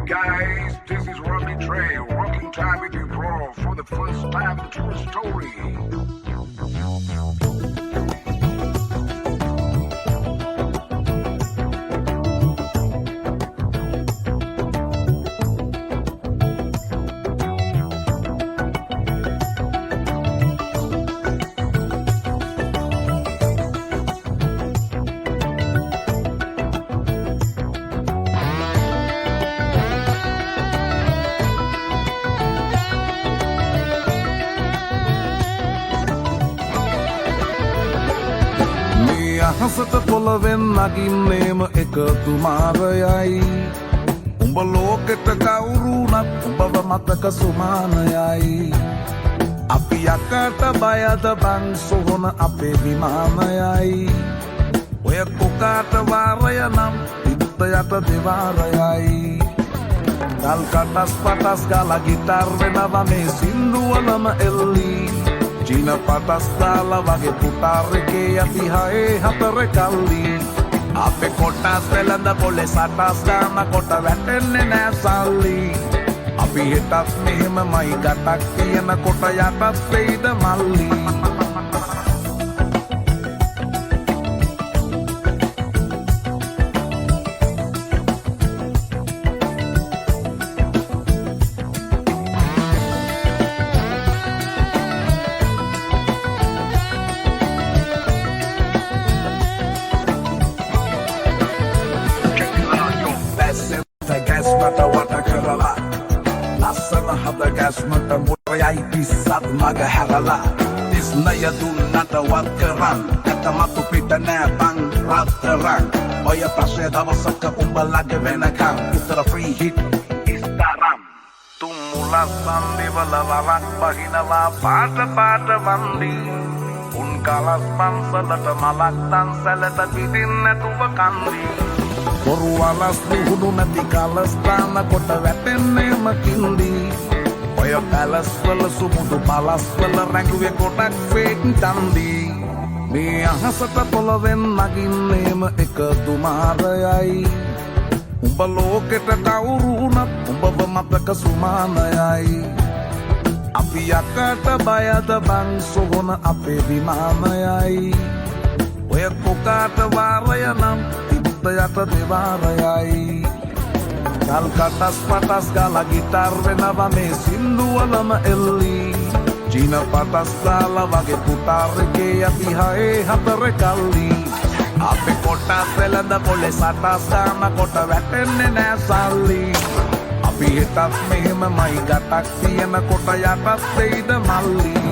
Guys, this is Robbie Trey, rocking time with you, bro, for the first time true story. අහසට පොළවෙන් නගින්නේම එකතු මාරයයි උඹ ලෝකෙට කවුරුනත් උඹව මතක සුමානයයි අපි යකට බයද බං සොහොන අපේ විමානයයි ඔය කොකාට වාරය නම් ඉත්ත යට දෙවාරයයි ගල් කටස් පටස් ගාලා ගිටාර් වෙනවා මේ සින්දුවලම එල්ලී චීන පටස් දාලා වගේ පුටාරකේ යති හයේ හතර කල්ලි අපේ කොටස් වෙලඳ පොලේ සටස් ගාන කොට වැටෙන්නේ නෑ සල්ලි අපි හිටත් මෙහෙමමයි ගටක් තියෙන කොට යටත් වෙයිද මල්ලි මට මුරයයි පිස්සත් මග හැරලා තිස්නය දුන්නට වත් කරන් ඇත මතු පිට නෑ බං රත්තරන් ඔය ප්‍රශ්නය දවසක උඹලගේ වෙනකම් උතර ෆ්‍රී හිට් ඉස්තරම් තුම්මුලස් සන්දිවල වරක් බහිනවා පාට පාට වන්දි උන් කලස් පන්සලට මලක් තන්සලට පිටින් නැතුව කන්දි කොරු අලස් නුහුණු නැති කලස් තාන කොට වැටෙන්නේම කින්දි ඔය පැලස් වල සුමුදු පලස් වල රැඟුවේ ගොඩක් ෆේක් තන්දි මේ අහසට පොළවෙන් නගින්නේම එකතු මාරයයි උඹ ලෝකෙට කවුරුනත් උඹව මතක සුමානයයි අපි යකට බයද බං සොහොන අපේ විමානයයි ඔය කොකාට වාරය නම් ඉත්ත යට දෙවාරයයි ගල් කටස් පටස් ගාලා ගිටාර් වෙනවා මේ සින්දුවලම එල්ලී චීන පටස් දාලා වගේ පුටාරකේ යති හයේ හතර කල්ලි අපේ කොටස් වෙලඳ පොලේ සටස් ගාන කොට වැටෙන්නේ නෑ සල්ලි අපි හිටත් මෙහෙමමයි ගටක් තියෙන කොට යටත් වෙයිද මල්ලි